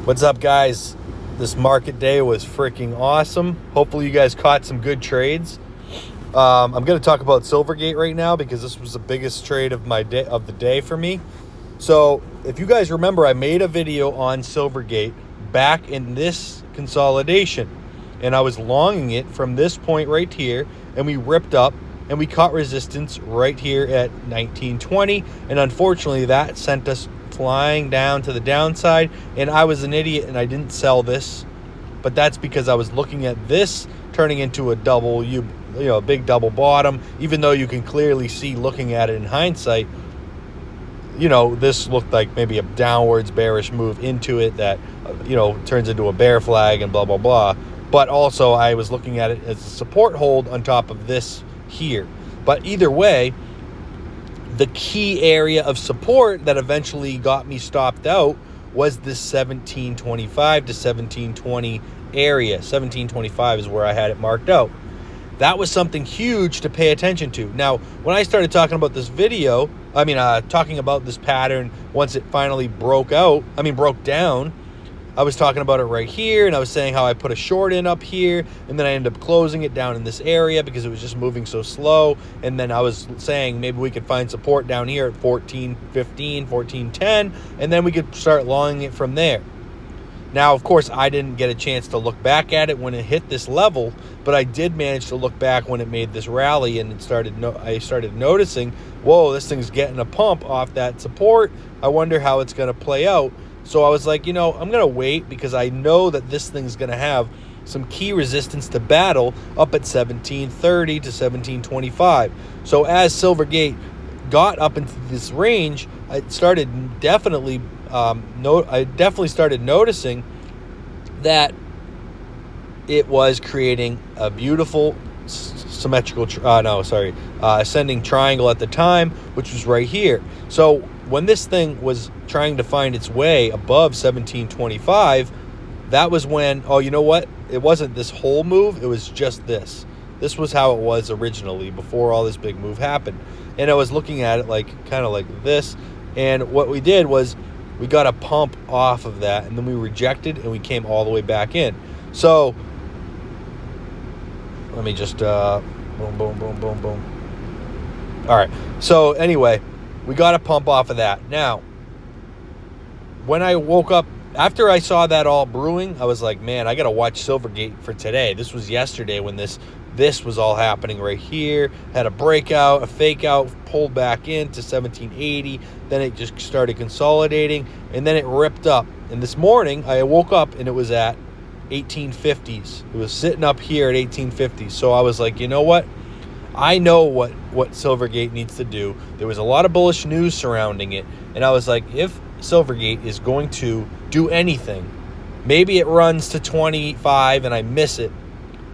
What's up, guys? This market day was freaking awesome. Hopefully you guys caught some good trades. I'm going to talk about Silvergate right now because this was the biggest trade of the day for me. So if you guys remember, I made a video on Silvergate back in this consolidation, and I was longing it from this point right here, and we ripped up and we caught resistance right here at 1920, and unfortunately that sent us flying down to the downside, and I was an idiot and I didn't sell this. But that's because I was looking at this turning into a a big double bottom, even though you can clearly see, looking at it in hindsight, this looked like maybe a downwards bearish move into it that turns into a bear flag and blah blah blah. But also I was looking at it as a support hold on top of this here. But either way, the key area of support that eventually got me stopped out was this 1725 to 1720 area. 1725 is where I had it marked out. That was something huge to pay attention to. Now, when I started talking about this video, talking about this pattern once it finally broke down, I was talking about it right here, and I was saying how I put a short in up here, and then I ended up closing it down in this area because it was just moving so slow. And then I was saying maybe we could find support down here at 14.15, 14.10, and then we could start longing it from there. Now, of course, I didn't get a chance to look back at it when it hit this level, but I did manage to look back when it made this rally, and I started noticing, whoa, this thing's getting a pump off that support. I wonder how it's going to play out. So I was like, I'm going to wait because I know that this thing's going to have some key resistance to battle up at 1730 to 1725. So as Silvergate got up into this range, I definitely started noticing that it was creating a beautiful ascending triangle at the time, which was right here. So when this thing was trying to find its way above 1725, that was when, it wasn't this whole move, it was just this. This was how it was originally before all this big move happened. And I was looking at it kind of like this, and what we did was we got a pump off of that, and then we rejected and we came all the way back in. So let me just boom, boom, boom, boom, boom. All right. So anyway, we got a pump off of that. Now, when I woke up, after I saw that all brewing, I was like, man, I got to watch Silvergate for today. This was yesterday when this was all happening right here. Had a breakout, a fake out, pulled back into 1780. Then it just started consolidating, and then it ripped up. And this morning, I woke up, and it was at 1850s. It was sitting up here at 1850s. So I was like, you know what? I know what Silvergate needs to do. There was a lot of bullish news surrounding it, and I was like, if Silvergate is going to do anything, maybe it runs to 25 and I miss it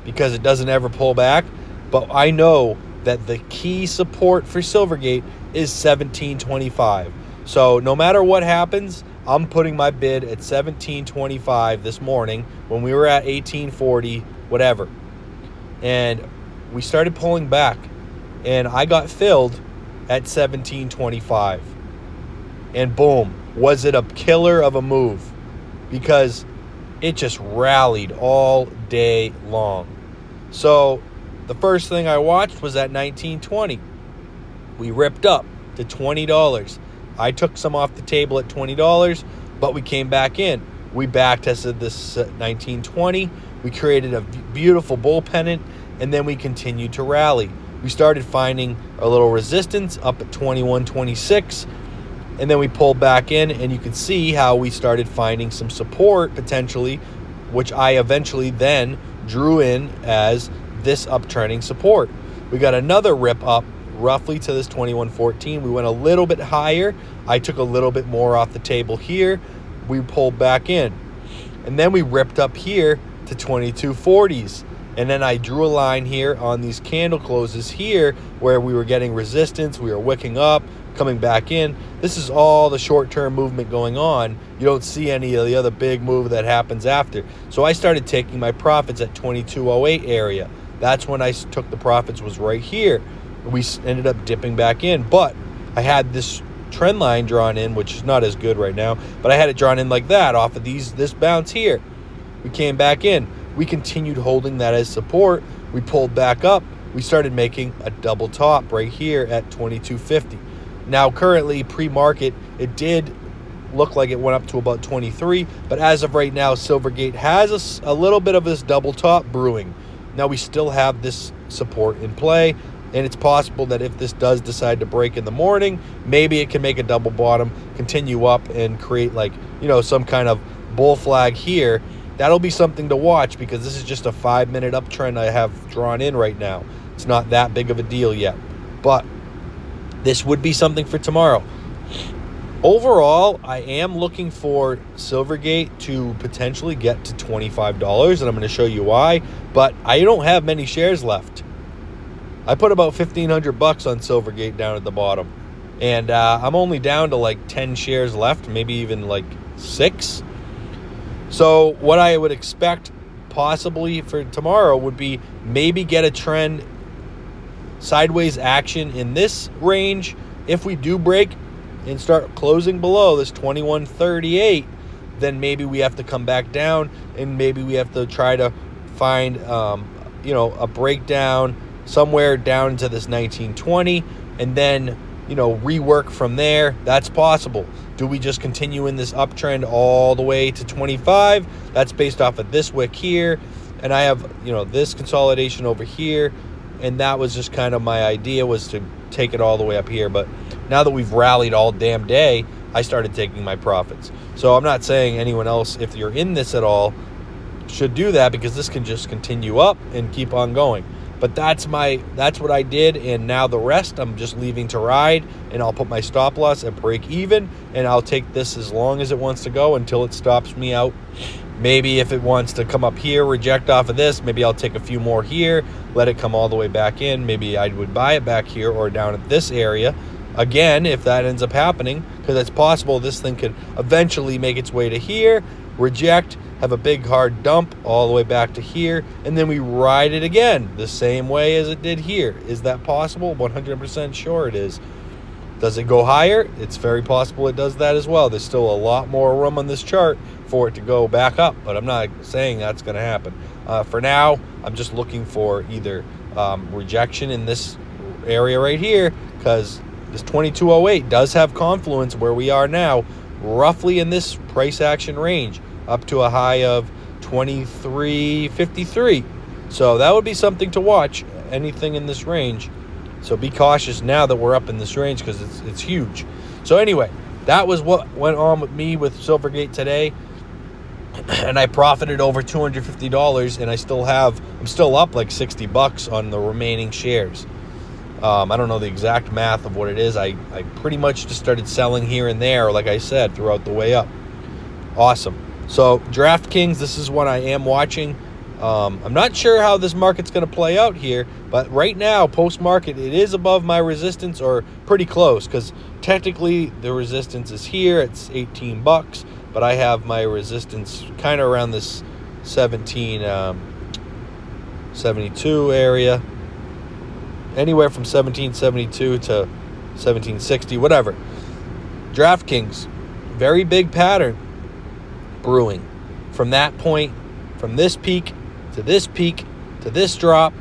because it doesn't ever pull back. But I know that the key support for Silvergate is 1725. So no matter what happens, I'm putting my bid at 1725 this morning when we were at 1840, whatever. And we started pulling back, and I got filled at 1725. And boom, was it a killer of a move? Because it just rallied all day long. So the first thing I watched was at 1920. We ripped up to $20. I took some off the table at $20, but we came back in. We back tested this at 1920. We created a beautiful bull pennant, and then we continued to rally. We started finding a little resistance up at 21.26, and then we pulled back in, and you can see how we started finding some support potentially, which I eventually then drew in as this uptrending support. We got another rip up roughly to this 21.14. We went a little bit higher. I took a little bit more off the table here. We pulled back in, and then we ripped up here to 22.40s. And then I drew a line here on these candle closes here where we were getting resistance. We were wicking up, coming back in. This is all the short-term movement going on. You don't see any of the other big move that happens after. So I started taking my profits at 22.08 area. That's when I took the profits, was right here. We ended up dipping back in. But I had this trend line drawn in, which is not as good right now, but I had it drawn in like that off of this bounce here. We came back in. We continued holding that as support. We pulled back up. We started making a double top right here at 22.50. Now, currently, pre-market, it did look like it went up to about 23, but as of right now, Silvergate has a little bit of this double top brewing. Now, we still have this support in play, and it's possible that if this does decide to break in the morning, maybe it can make a double bottom, continue up, and create like, some kind of bull flag here. That'll be something to watch because this is just a 5-minute uptrend I have drawn in right now. It's not that big of a deal yet, but this would be something for tomorrow. Overall, I am looking for Silvergate to potentially get to $25, and I'm going to show you why, but I don't have many shares left. I put about $1,500 on Silvergate down at the bottom, and I'm only down to like 10 shares left, maybe even like 6. So what I would expect possibly for tomorrow would be maybe get a trend sideways action in this range. If we do break and start closing below this 21.38, then maybe we have to come back down, and maybe we have to try to find a breakdown somewhere down to this 19.20, and then rework from there. That's possible. Do we just continue in this uptrend all the way to 25? That's based off of this wick here, and I have this consolidation over here, and that was just kind of my idea, was to take it all the way up here. But now that we've rallied all damn day, I started taking my profits. So I'm not saying anyone else, if you're in this at all, should do that, because this can just continue up and keep on going. But that's what I did, and now the rest I'm just leaving to ride, and I'll put my stop loss at break even, and I'll take this as long as it wants to go until it stops me out. Maybe if it wants to come up here, reject off of this, maybe I'll take a few more here, let it come all the way back in. Maybe I would buy it back here or down at this area. Again, if that ends up happening, because it's possible this thing could eventually make its way to here, reject, have a big hard dump all the way back to here, and then we ride it again the same way as it did here. Is that possible? 100% sure it is. Does it go higher? It's very possible it does that as well. There's still a lot more room on this chart for it to go back up, but I'm not saying that's going to happen. For now, I'm just looking for either rejection in this area right here, because this 2208 does have confluence where we are now, roughly in this price action range, up to a high of 23.53. So that would be something to watch, anything in this range. So be cautious now that we're up in this range, because it's huge. So anyway, that was what went on with me with Silvergate today. And I profited over $250, and I'm still up like $60 on the remaining shares. I don't know the exact math of what it is. I pretty much just started selling here and there, like I said, throughout the way up. Awesome. So DRAFTKINGS, this is what I am watching. I'm not sure how this market's going to play out here, but right now, post-market, it is above my resistance, or pretty close, because technically the resistance is here. It's $18, but I have my resistance kind of around this 1772 area, anywhere from 1772 to 1760, whatever. DRAFTKINGS, very big pattern brewing from that point, from this peak to this peak to this drop,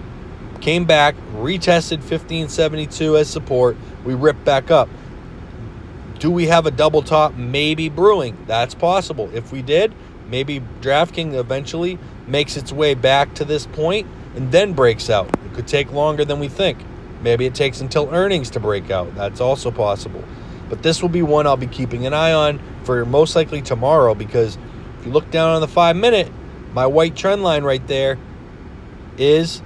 came back, retested 1572 as support. We ripped back up. Do we have a double top maybe brewing? That's possible. If we did, maybe DRAFTKINGS eventually makes its way back to this point and then breaks out. It could take longer than we think. Maybe it takes until earnings to break out. That's also possible. But this will be one I'll be keeping an eye on for most likely tomorrow, because if you look down on the 5-minute, my white trend line right there is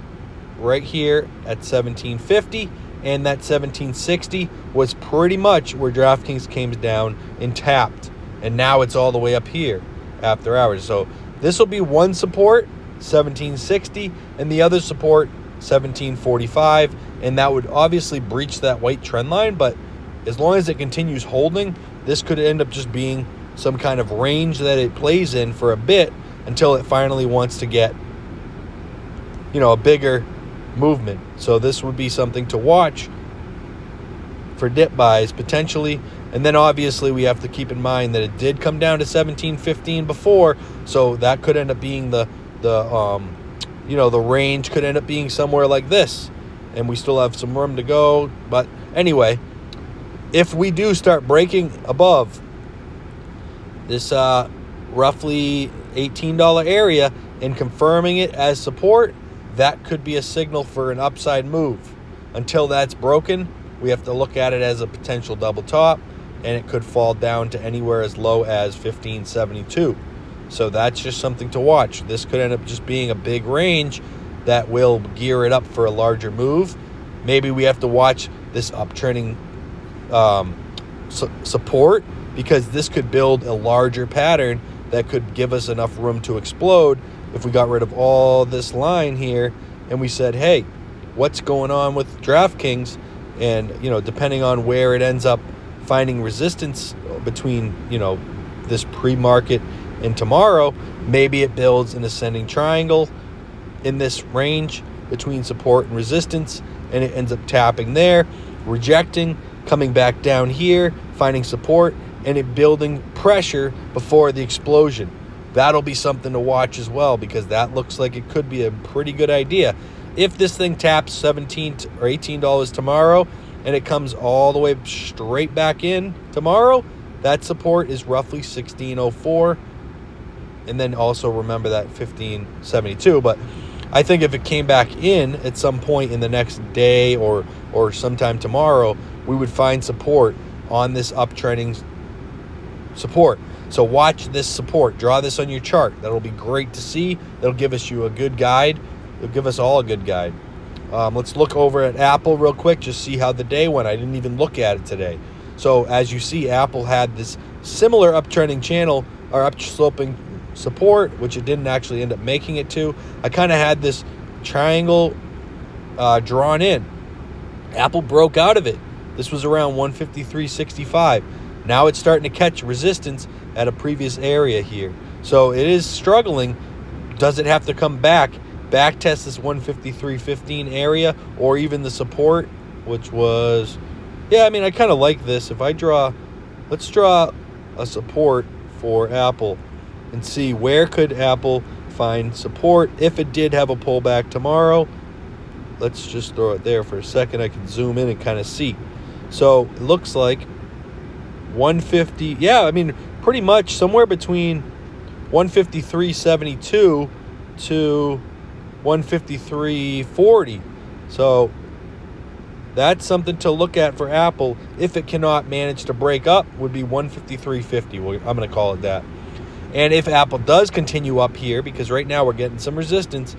right here at 1750, and that 1760 was pretty much where DRAFTKINGS came down and tapped, and now it's all the way up here after hours. So this will be one support, 1760, and the other support, 1745, and that would obviously breach that white trend line. But as long as it continues holding, this could end up just being some kind of range that it plays in for a bit until it finally wants to get, a bigger movement. So this would be something to watch for dip buys potentially. And then obviously we have to keep in mind that it did come down to 17.15 before, so that could end up being the range could end up being somewhere like this, and we still have some room to go. But anyway, if we do start breaking above this roughly $18 area and confirming it as support, that could be a signal for an upside move. Until that's broken, we have to look at it as a potential double top, and it could fall down to anywhere as low as 1572. So that's just something to watch. This could end up just being a big range that will gear it up for a larger move. Maybe we have to watch this uptrending support, because this could build a larger pattern that could give us enough room to explode if we got rid of all this line here and we said, hey, what's going on with DRAFTKINGS? And, depending on where it ends up finding resistance between, this pre-market and tomorrow, maybe it builds an ascending triangle in this range between support and resistance, and it ends up tapping there, rejecting, coming back down here, finding support, and it building pressure before the explosion. That'll be something to watch as well, because that looks like it could be a pretty good idea. If this thing taps $17 or $18 tomorrow and it comes all the way straight back in tomorrow, that support is roughly 1604. And then also remember that 1572. But I think if it came back in at some point in the next day or sometime tomorrow, we would find support on this uptrending support. So watch this support. Draw this on your chart. That'll be great to see. That'll give us a good guide. It'll give us all a good guide. Let's look over at Apple real quick, just see how the day went. I didn't even look at it today. So as you see, Apple had this similar uptrending channel or upsloping support, which it didn't actually end up making it to. I kind of had this triangle drawn in. Apple broke out of it. This was around 153.65. Now it's starting to catch resistance at a previous area here. So it is struggling. Does it have to come back test this 153.15 area, or even the support, which was, I kind of like this. If I let's draw a support for Apple and see where could Apple find support if it did have a pullback tomorrow. Let's just throw it there for a second. I can zoom in and kind of see. So it looks like 150, pretty much somewhere between 153.72 to 153.40. So that's something to look at for Apple. If it cannot manage to break up, would be 153.50. I'm going to call it that. And if Apple does continue up here, because right now we're getting some resistance,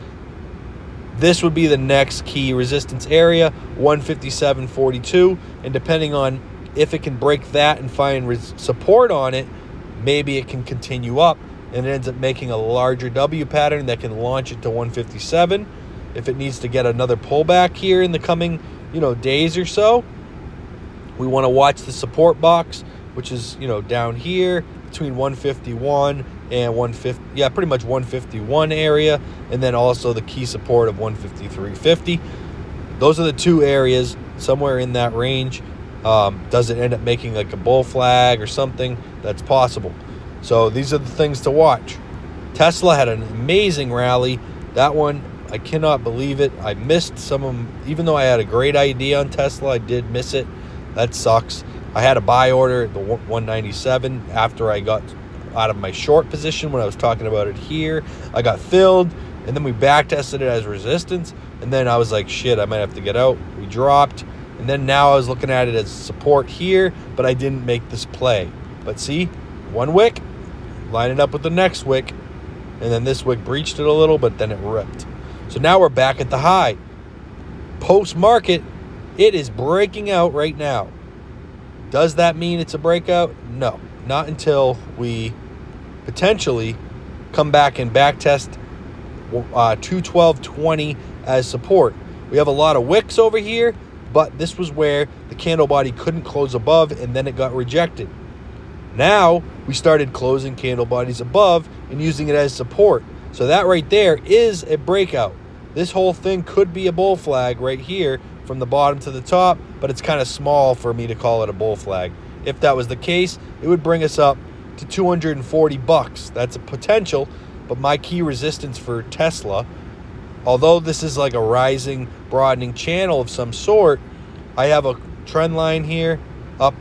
this would be the next key resistance area, 157.42. And depending on if it can break that and find support on it, maybe it can continue up and it ends up making a larger W pattern that can launch it to 157. If it needs to get another pullback here in the coming, days or so, we want to watch the support box, which is, down here between 151 and 150, pretty much 151 area, and then also the key support of 153.50. Those are the two areas somewhere in that range. Does it end up making like a bull flag or something? That's possible. So these are the things to watch. Tesla had an amazing rally. That one, I cannot believe it. I missed some of them. Even though I had a great idea on Tesla, I did miss it. That sucks. I had a buy order at the 197 after I got out of my short position when I was talking about it here. I got filled, and then we back tested it as resistance, and then I was like, shit, I might have to get out. We dropped, and then now I was looking at it as support here, but I didn't make this play. But see, one wick, line it up with the next wick, and then this wick breached it a little, but then it ripped. So now we're back at the high. Post-market, it is breaking out right now. Does that mean it's a breakout? No, not until we potentially come back and back test 212.20 as support. We have a lot of wicks over here, but this was where the candle body couldn't close above, and then it got rejected. Now we started closing candle bodies above and using it as support. So that right there is a breakout. This whole thing could be a bull flag right here from the bottom to the top, but it's kind of small for me to call it a bull flag. If that was the case, it would bring us up to 240 bucks. That's a potential, but my key resistance for Tesla, although this is like a rising, broadening channel of some sort, I have a trend line here up.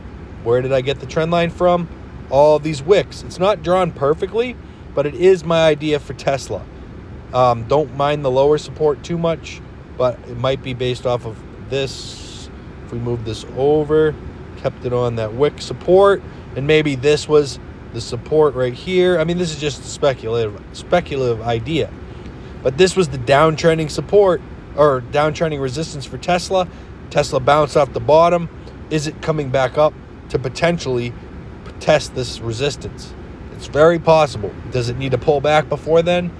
Where did I get the trend line from? All these wicks. It's not drawn perfectly, but it is my idea for Tesla. Don't mind the lower support too much, but it might be based off of this. If we move this over, kept it on that wick support, and maybe this was the support right here. I mean, this is just a speculative idea, but this was the downtrending support or downtrending resistance for Tesla. Tesla bounced off the bottom. Is it coming back up to potentially test this resistance? It's very possible. Does it need to pull back before then?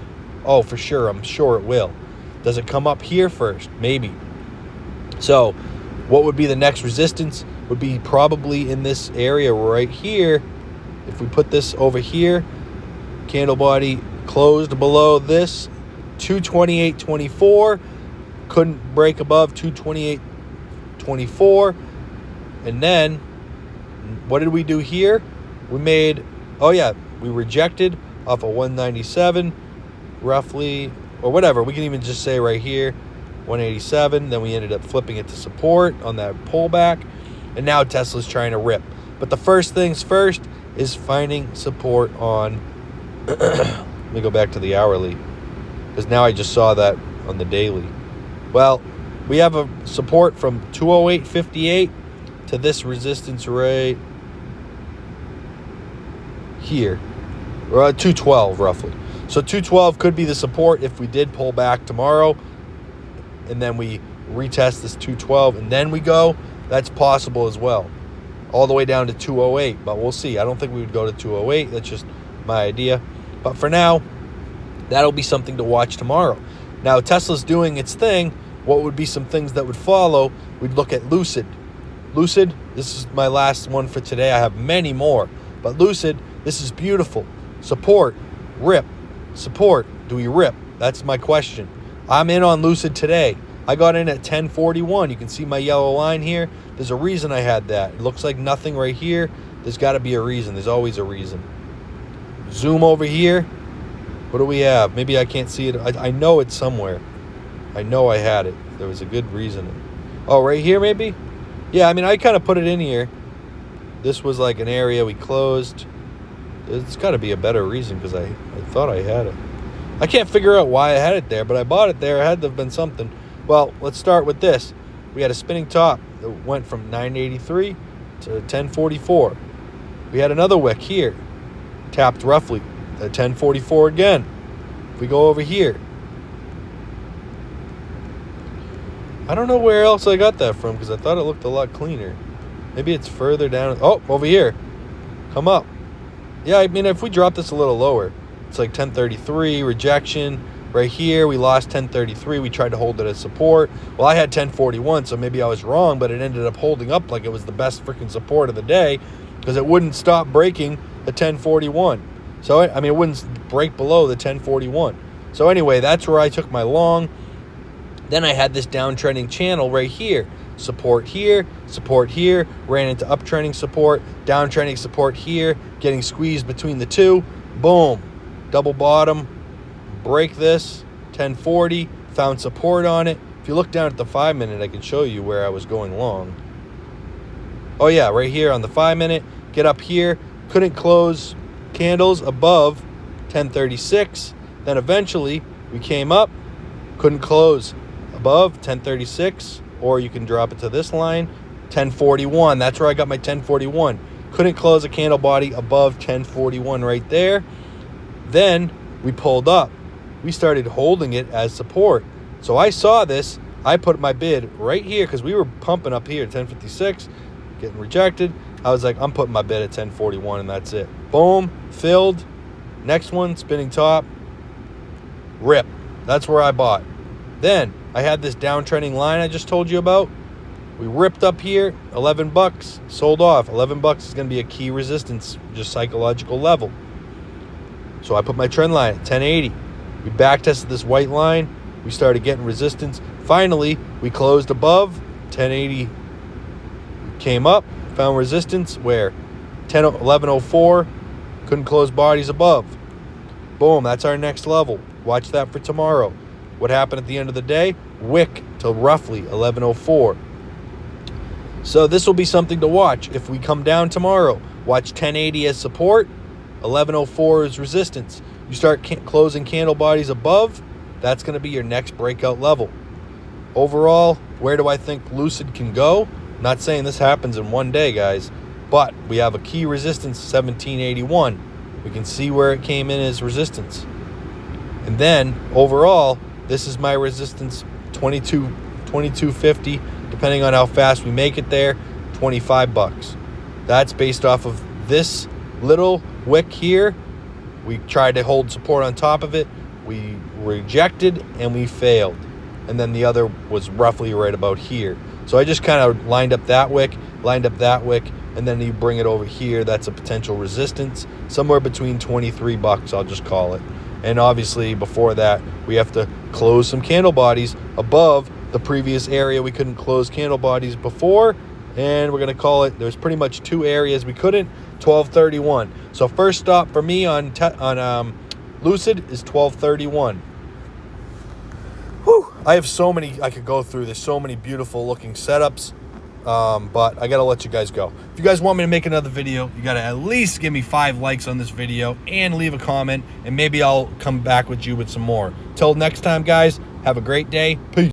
Oh, for sure. I'm sure it will. Does it come up here first? Maybe. So what would be the next resistance? Would be probably in this area right here. If we put this over here, candle body closed below this, 228.24, couldn't break above 228.24. And then what did we do here? We made, oh yeah, we rejected off of 197 roughly, or whatever. We can even just say right here 187. Then we ended up flipping it to support on that pullback, and now Tesla's trying to rip. But the first things first is finding support on let me go back to the hourly, because now I just saw that on the daily. Well, we have a support from 208.58 to this resistance right here, or 212 roughly. So 212 could be the support if we did pull back tomorrow, and then we retest this 212 and then we go. That's possible as well, all the way down to 208, but we'll see. I don't think we would go to 208. That's just my idea. But for now, that'll be something to watch tomorrow. Now, Tesla's doing its thing. What would be some things that would follow? We'd look at Lucid. Lucid, this is my last one for today. I have many more, but Lucid, this is beautiful. Support, rip, support. Do we rip? That's my question. I'm in on Lucid today. I got in at 1041. You can see my yellow line here. There's a reason I had that. It looks like nothing right here. There's got to be a reason. There's always a reason. Zoom over here. What do we have? Maybe I can't see it. I know it's somewhere. I know I had it. There was a good reason. Oh, right here maybe? Yeah, I mean, I kind of put it in here. This was like an area we closed. It's got to be a better reason, because I thought I had it. I can't figure out why I had it there, but I bought it there. It had to have been something. Well, let's start with this. We had a spinning top that went from 983 to 1044. We had another wick here, tapped roughly at 1044 again. If we go over here, I don't know where else I got that from, because I thought it looked a lot cleaner. Maybe it's further down. Oh, over here. Come up. Yeah, I mean, if we drop this a little lower, it's like 1033, rejection. Right here, we lost 1033. We tried to hold it as support. Well, I had 1041, so maybe I was wrong, but it ended up holding up like it was the best freaking support of the day, because it wouldn't stop breaking the 1041. So, I mean, it wouldn't break below the 1041. So anyway, that's where I took my long. Then I had this downtrending channel right here. Support here, ran into uptrending support, downtrending support here, getting squeezed between the two. Boom. Double bottom. Break this, 1040, found support on it. If you look down at the 5-minute, I can show you where I was going long. Oh yeah, right here on the 5-minute, get up here, couldn't close candles above 1036. Then eventually we came up, couldn't close above 1036, or you can drop it to this line, 1041. That's where I got my 1041. Couldn't close a candle body above 1041 right there. Then we pulled up. We started holding it as support. So I saw this. I put my bid right here, because we were pumping up here at 1056, getting rejected. I was like, I'm putting my bid at 1041, and that's it. Boom, filled. Next one, spinning top, rip. That's where I bought. Then I had this downtrending line I just told you about. We ripped up here, 11 bucks, sold off. 11 bucks is going to be a key resistance, just psychological level. So I put my trend line at 1080. We back tested this white line. We started getting resistance. Finally, we closed above 1080. We came up, found resistance where 1104, couldn't close bodies above. Boom, that's our next level. Watch that for tomorrow. What happened at the end of the day? Wick to roughly 1104. So this will be something to watch. If we come down tomorrow, watch 1080 as support, 1104 is resistance. You start closing candle bodies above, that's going to be your next breakout level. Overall, where do I think Lucid can go? I'm not saying this happens in one day, guys, but we have a key resistance, 1781. We can see where it came in as resistance. And then overall, this is my resistance, 2250, depending on how fast we make it there, $25. That's based off of this little wick here. We tried to hold support on top of it. We rejected and we failed. And then the other was roughly right about here. So I just kind of lined up that wick, and then you bring it over here. That's a potential resistance, somewhere between $23, I'll just call it. And obviously before that, we have to close some candle bodies above the previous area we couldn't close candle bodies before. And we're going to call it, there's pretty much two areas we couldn't, 1231. So first stop for me on Lucid is 1231. Whew, I have so many I could go through. There's so many beautiful looking setups, but I got to let you guys go. If you guys want me to make another video, you got to at least give me 5 likes on this video and leave a comment, and maybe I'll come back with you with some more. Till next time, guys, have a great day. Peace.